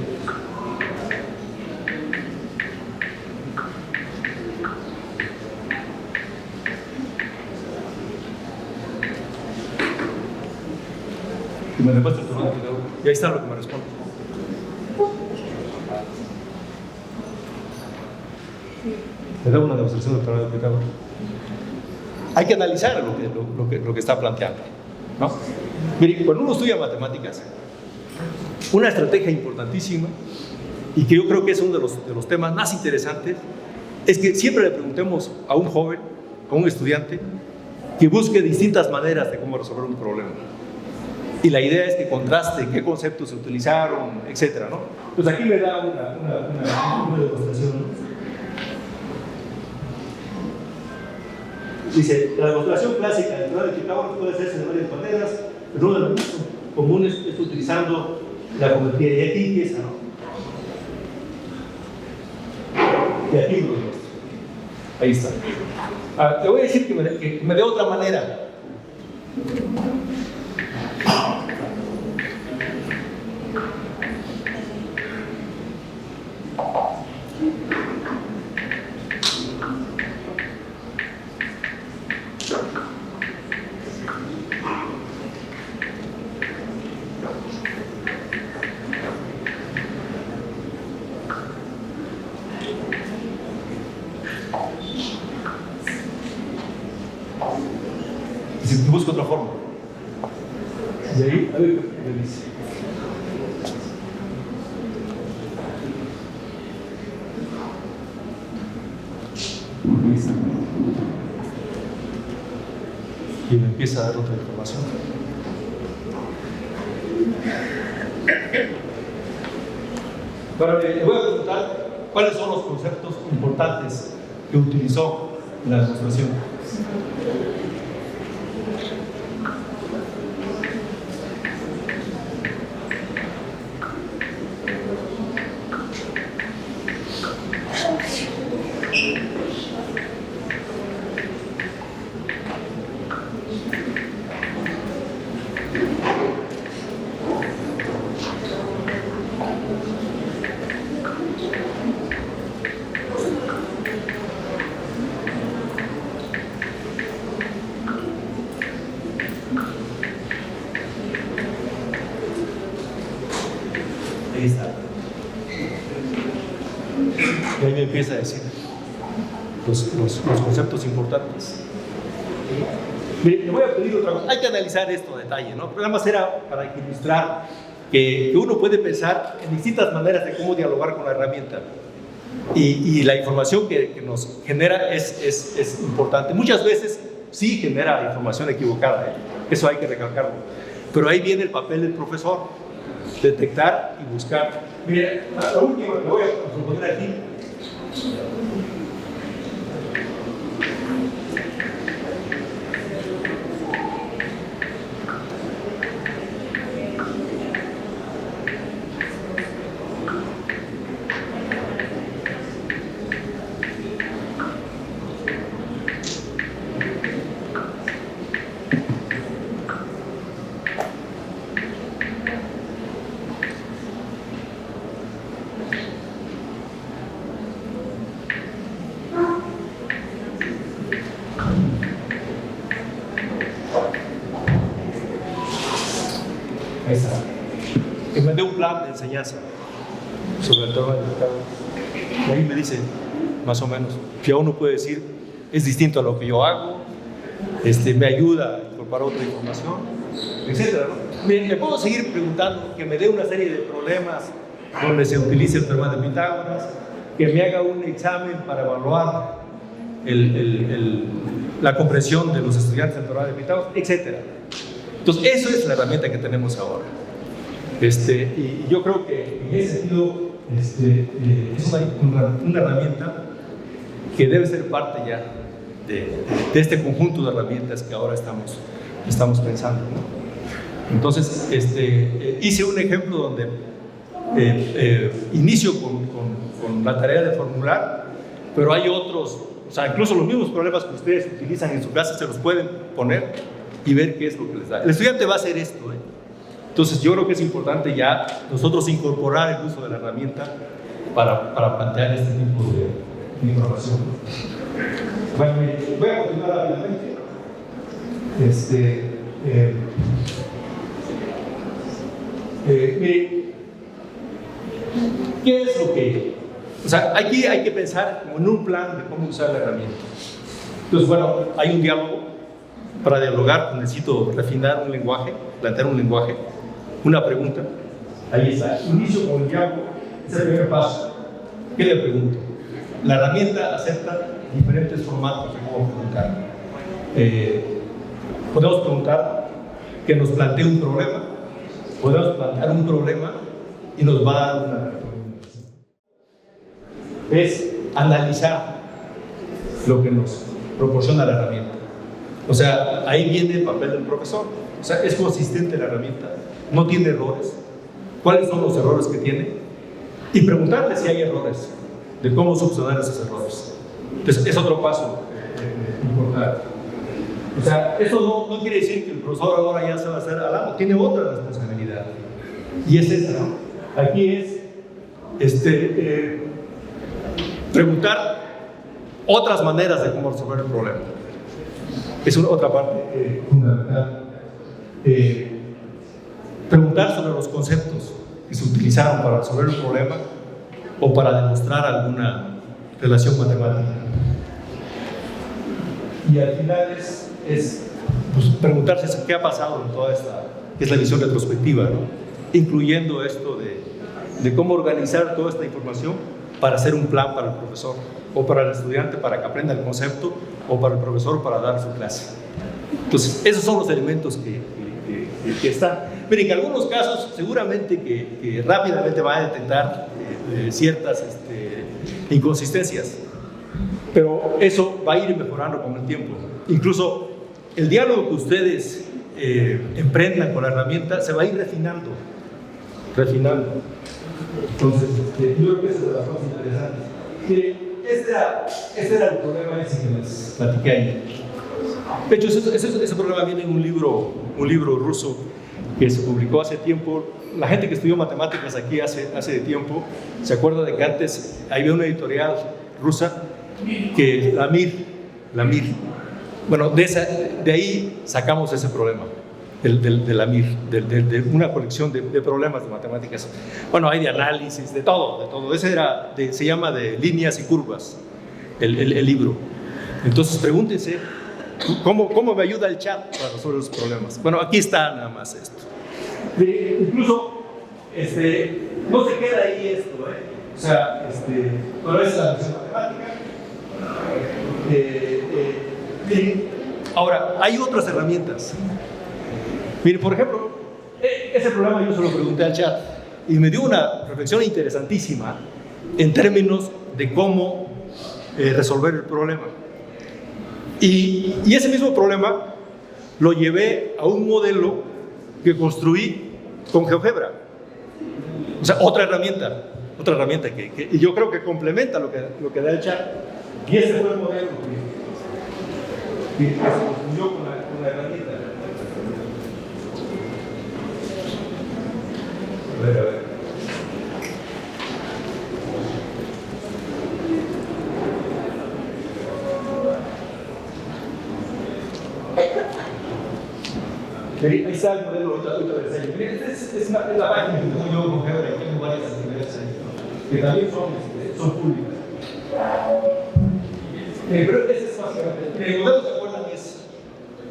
y me demuestra el teorema de Pitágoras. Y ahí está lo que me responde. Le da una demostración del teorema de Pitágoras. Hay que analizar lo que está planteando, ¿no? Mire, cuando uno estudia matemáticas, una estrategia importantísima, y que yo creo que es uno de los temas más interesantes, es que siempre le preguntemos a un joven, a un estudiante, que busque distintas maneras de cómo resolver un problema. Y la idea es que contraste qué conceptos se utilizaron, etcétera, ¿no? Pues aquí me da una demostración, ¿no? Dice, la demostración clásica del teorema de Pitágoras puede hacerse de varias maneras, pero una de las más comunes es utilizando la geometría. Y aquí empieza, ¿no? Y aquí lo demuestro. Ahí está. Te voy a decir que me dé otra manera. Si busco otra forma. Y ahí, a ver qué me dice. Y me empieza a dar otra información. Ahora le voy a preguntar cuáles son los conceptos importantes que utilizó en la demostración. Ahí está. Y ahí me empieza a decir los conceptos importantes. Mire, le voy a pedir otra cosa. Hay que analizar esto a detalle, ¿no? Pero nada más era para ilustrar que uno puede pensar en distintas maneras de cómo dialogar con la herramienta. Y la información que nos genera es importante. Muchas veces sí genera información equivocada, ¿eh? Eso hay que recalcarlo. Pero ahí viene el papel del profesor, detectar y buscar. Mire, la última que voy a proponer aquí. Ahí está. Que me dé un plan de enseñanza sobre el tema del mercado. Y ahí me dice, más o menos, que uno puede decir, es distinto a lo que yo hago, me ayuda a incorporar otra información, etc. ¿no? Le puedo seguir preguntando, que me dé una serie de problemas donde se utilice el teorema de Pitágoras, que me haga un examen para evaluar la comprensión de los estudiantes del programa de invitados, etc. Entonces, eso es la herramienta que tenemos ahora. Y yo creo que en ese sentido es una herramienta que debe ser parte ya de este conjunto de herramientas que ahora estamos pensando, ¿no? Entonces, hice un ejemplo donde inicio con la tarea de formular, pero hay otros, o sea, incluso los mismos problemas que ustedes utilizan en su clase se los pueden poner y ver qué es lo que les da. El estudiante va a hacer esto, ¿eh? Entonces, yo creo que es importante ya nosotros incorporar el uso de la herramienta para plantear este tipo de información. Bueno, voy a continuar rápidamente. ¿Qué es lo que...? O sea, aquí hay que pensar como en un plan de cómo usar la herramienta. Entonces, bueno, hay un diálogo. Para dialogar necesito refinar un lenguaje, plantear un lenguaje, una pregunta. Ahí está. Inicio con el diálogo. Es el primer paso. ¿Qué le pregunto? La herramienta acepta diferentes formatos de cómo preguntar. Podemos preguntar que nos plantee un problema. Podemos plantear un problema y nos va a dar una recomendación. Es analizar lo que nos proporciona la herramienta. O sea, ahí viene el papel del profesor. O sea, es consistente la herramienta, no tiene errores. ¿Cuáles son los errores que tiene? Y preguntarle si hay errores, de cómo subsanar esos errores. Entonces, es otro paso importante. O sea, eso no quiere decir que el profesor ahora ya se va a hacer al amo, tiene otra responsabilidad. Y es esa, ¿no? Aquí es preguntar otras maneras de cómo resolver el problema. Es otra parte fundamental. Preguntar sobre los conceptos que se utilizaron para resolver un problema o para demostrar alguna relación matemática. Y al final es pues, preguntarse qué ha pasado en toda esta, que es la visión retrospectiva, ¿no? Incluyendo esto de cómo organizar toda esta información para hacer un plan para el profesor o para el estudiante para que aprenda el concepto o para el profesor para dar su clase. Entonces, esos son los elementos que están. Miren, en algunos casos seguramente que rápidamente van a detectar ciertas inconsistencias, pero eso va a ir mejorando con el tiempo. Incluso el diálogo que ustedes emprendan con la herramienta se va a ir refinando. Entonces, yo creo que esa es de las cosas interesantes. Miren, este era el problema ese que les platiqué ayer. De hecho, ese problema viene en un libro ruso que se publicó hace tiempo. La gente que estudió matemáticas aquí hace tiempo se acuerda de que antes había una editorial rusa que la Mir. Bueno, de ahí sacamos ese problema, de la Mir, de una colección de problemas de matemáticas. Bueno, hay de análisis, de todo. Ese se llama de líneas y curvas, el libro. Entonces, pregúntense, ¿cómo me ayuda el chat para resolver los problemas? Bueno, aquí está nada más esto. Incluso, no se queda ahí esto, O sea, pero esa es la versión matemática. Ahora, hay otras herramientas. Mire, por ejemplo, ese problema yo se lo pregunté al chat y me dio una reflexión interesantísima en términos de cómo resolver el problema. Y ese mismo problema lo llevé a un modelo que construí con GeoGebra. O sea, otra herramienta que yo creo que complementa lo que da el chat. Y ese fue el modelo que se construyó con la herramienta. A ver. Ahí está el modelo, ahorita les enseño. Es la página que tengo yo con GeoGebra y tengo varias actividades ahí, que también son públicas. Pero ese es básicamente. El modelo, ¿se acuerdan?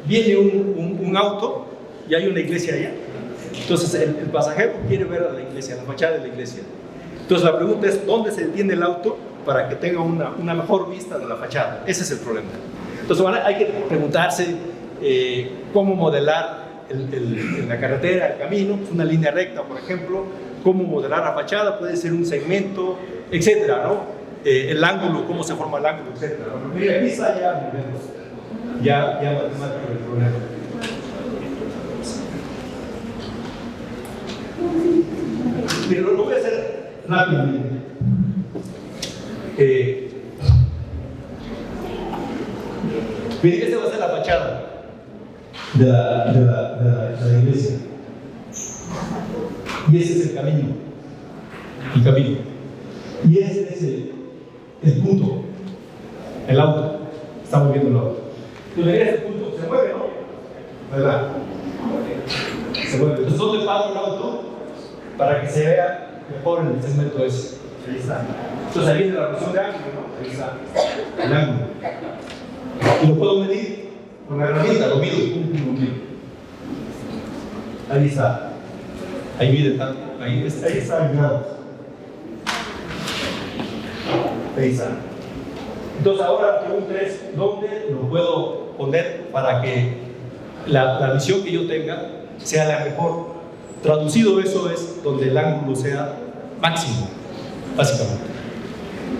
Viene un auto y hay una iglesia allá. Entonces el pasajero quiere ver a la iglesia, la fachada de la iglesia. Entonces la pregunta es, ¿dónde se detiene el auto para que tenga una mejor vista de la fachada? Ese es el problema. Entonces hay que preguntarse cómo modelar la carretera, el camino, pues una línea recta, por ejemplo, cómo modelar la fachada, puede ser un segmento, etcétera, ¿no? El ángulo, cómo se forma el ángulo, etcétera. Mira, aquí está ya matemático el problema. Pero lo voy a hacer rápidamente. Miren, esta va a ser la fachada de la iglesia. Y ese es el camino. Y ese es el punto. El auto. Está moviendo el auto. Entonces, ese punto se mueve, ¿no? ¿Verdad? Se mueve. Entonces, ¿dónde paro el auto? Para que se vea mejor en el segmento ese. Ahí está. Entonces, ahí viene la relación de ángulo, ¿no? Ahí está. El ángulo. Y lo puedo medir con la herramienta, lo mido. Ahí está. Ahí mide tanto. Ahí está el grado. Ahí está. Entonces ahora la pregunta es, ¿dónde lo puedo poner para que la visión que yo tenga sea la mejor? Traducido eso es donde el ángulo sea máximo, básicamente.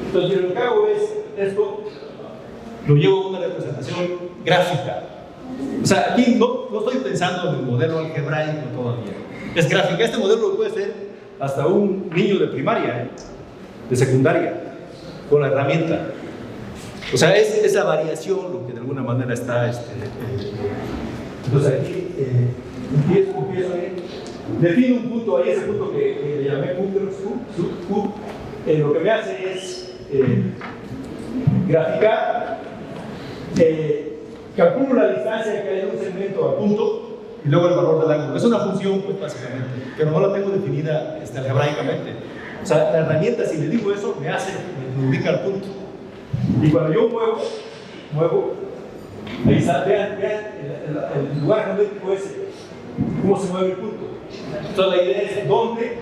Entonces lo que hago es esto, lo llevo a una representación gráfica. O sea, aquí no estoy pensando en el modelo algebraico todavía. Es gráfica. Este modelo lo puede hacer hasta un niño de primaria, de secundaria, con la herramienta. O sea, es esa variación lo que de alguna manera está. Entonces aquí empiezo ahí. Defino un punto ahí, ese punto que le llamé punto. Lo que me hace es graficar. Calculo la distancia que hay de un segmento a punto y luego el valor del ángulo. Es una función, pues, básicamente, pero no la tengo definida algebraicamente. O sea, la herramienta, si le digo eso, me ubica al punto. Y cuando yo muevo, ahí está, vean el lugar geométrico ese, cómo se mueve el punto. Entonces la idea es dónde,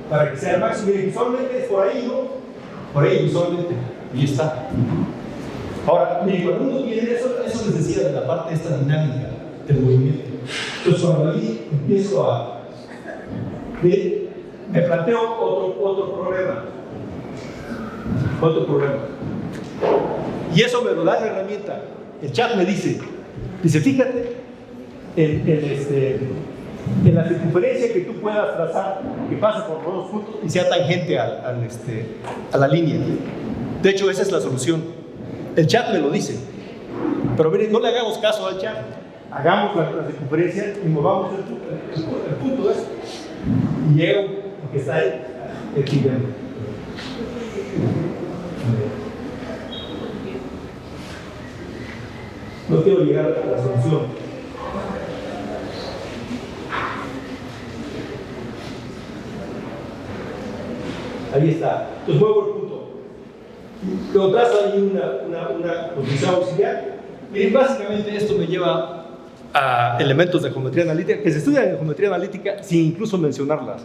para que sea el máximo. Y visualmente es por ahí, ¿no? Por ahí visualmente, y está. Ahora, cuando uno tiene eso les decía de la parte esta dinámica del movimiento. Entonces, cuando ahí empiezo me planteo otro problema. Y eso me lo da la herramienta. El chat me dice, fíjate en la circunferencia que tú puedas trazar, que pasa por los dos puntos y sea tangente a la línea. De hecho, esa es la solución. El chat me lo dice. Pero miren, no le hagamos caso al chat. Hagamos la circunferencia y movamos el punto ese. Y llego, que está ahí, equilibrando. No quiero llegar a la solución. Ahí está. Entonces muevo el punto. Lo trazo ahí una posición auxiliar. Miren, básicamente esto me lleva a elementos de geometría analítica que se estudian en geometría analítica sin incluso mencionarlas.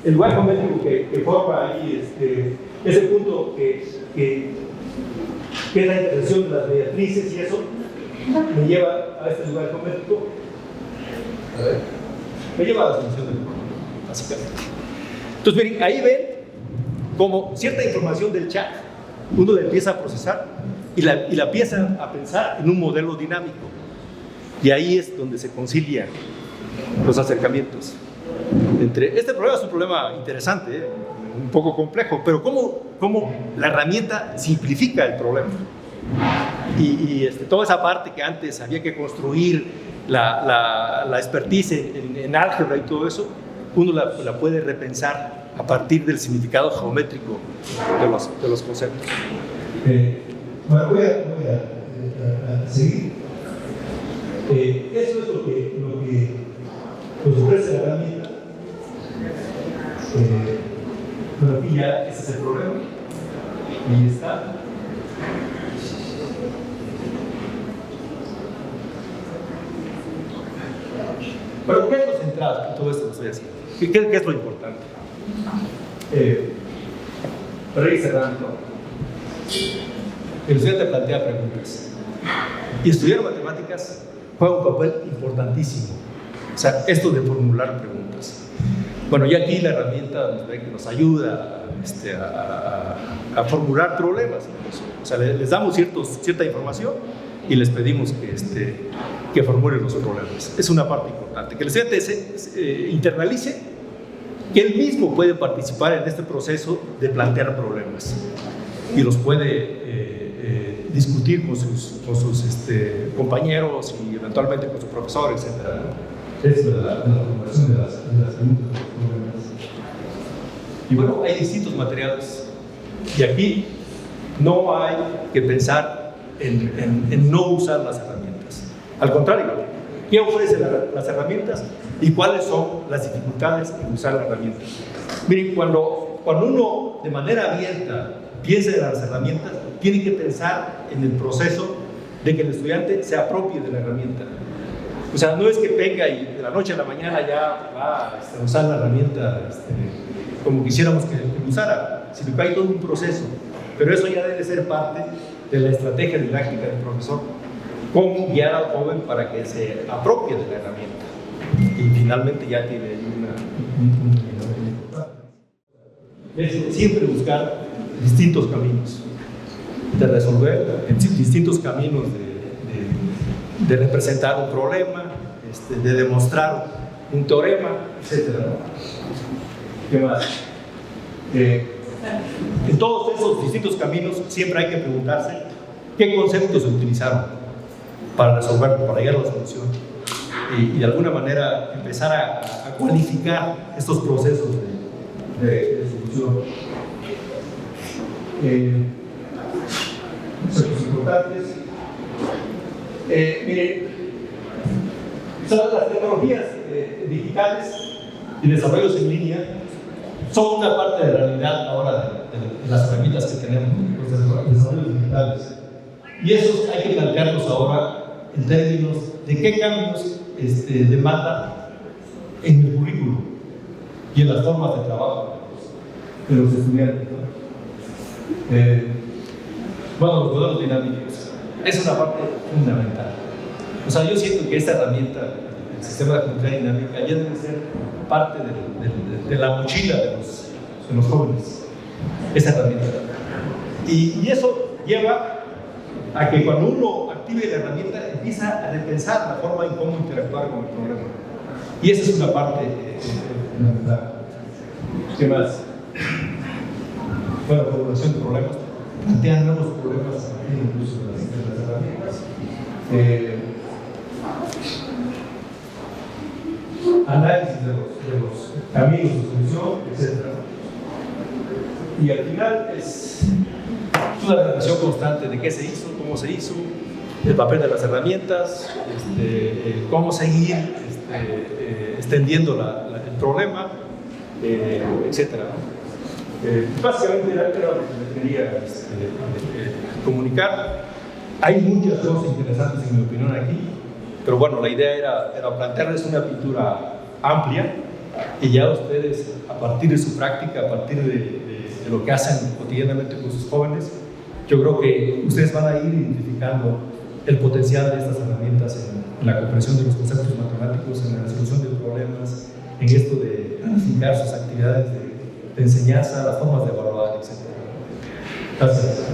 El lugar geométrico que forma ahí ese punto que es la intersección de las mediatrices y eso me lleva a este lugar geométrico. A ver, me lleva a la solución del problema, básicamente. Entonces, miren, ahí ven como cierta información del chat uno la empieza a procesar y la empieza a pensar en un modelo dinámico. Y ahí es donde se concilian los acercamientos. Este problema es un problema interesante, un poco complejo, pero ¿cómo la herramienta simplifica el problema? Y toda esa parte que antes había que construir la expertise en álgebra y todo eso, uno la puede repensar a partir del significado geométrico de los conceptos. Bueno, voy a seguir. Eso es lo que nos ofrece la herramienta. Bueno, aquí ya ese es el problema. Ahí está. Pero ¿qué es lo central en todo esto que estoy haciendo? ¿Qué es lo importante? Para ir cerrando. El estudiante plantea preguntas. Y estudiar matemáticas juega un papel importantísimo. O sea, esto de formular preguntas. Bueno, y aquí la herramienta que nos ayuda a formular problemas. O sea, les damos cierta información y les pedimos que formulen los problemas. Es una parte importante. Que el estudiante se internalice que él mismo puede participar en este proceso de plantear problemas y los puede discutir con sus compañeros y eventualmente con su profesor, etc. Es la formulación de las preguntas. Y bueno, hay distintos materiales y aquí no hay que pensar en no usar las herramientas. Al contrario, ¿qué ofrecen las herramientas y cuáles son las dificultades en usar las herramientas? Miren, cuando uno de manera abierta piensa en las herramientas, tiene que pensar en el proceso de que el estudiante se apropie de la herramienta. O sea, no es que venga y de la noche a la mañana ya va a usar la herramienta como quisiéramos que usara, sino que hay todo un proceso. Pero eso ya debe ser parte de la estrategia didáctica del profesor. Cómo guiar al joven para que se apropie de la herramienta. Y finalmente ya tiene es siempre buscar distintos caminos de resolver, distintos caminos de representar un problema, de demostrar un teorema, etc. ¿Qué más? En todos esos distintos caminos siempre hay que preguntarse qué conceptos se utilizaron para resolverlo, para llegar a la solución y de alguna manera empezar a cualificar estos procesos de solución. Conceptos importantes. Miren, las tecnologías digitales y desarrollos en línea son una parte de la realidad ahora de las herramientas que tenemos, los desarrollos digitales. Y esos hay que plantearlos ahora en términos de qué cambios demanda en el currículo y en las formas de trabajo de los estudiantes, ¿no? Bueno, los modelos dinámicos es una parte fundamental. O sea, yo siento que esta herramienta, el sistema de geometría dinámica, ya debe ser parte de la mochila de los jóvenes, esa herramienta. Y eso lleva a que cuando uno active la herramienta empieza a repensar la forma en cómo interactuar con el problema. Y esa es una parte fundamental. ¿Qué más? Bueno, formulación de problemas, plantean nuevos problemas incluso de las herramientas. Análisis de los caminos de solución, etc. Y al final es una relación constante de qué se hizo, cómo se hizo, el papel de las herramientas, cómo seguir extendiendo el problema, etc. Básicamente era lo que me quería comunicar. Hay muchas cosas interesantes en mi opinión aquí, pero bueno, la idea era plantearles una pintura amplia y ya ustedes, a partir de su práctica, a partir de lo que hacen cotidianamente con sus jóvenes, yo creo que ustedes van a ir identificando el potencial de estas herramientas en la comprensión de los conceptos matemáticos, en la resolución de problemas, en esto de planificar sus actividades de enseñanza, las formas de evaluar, etc. Gracias.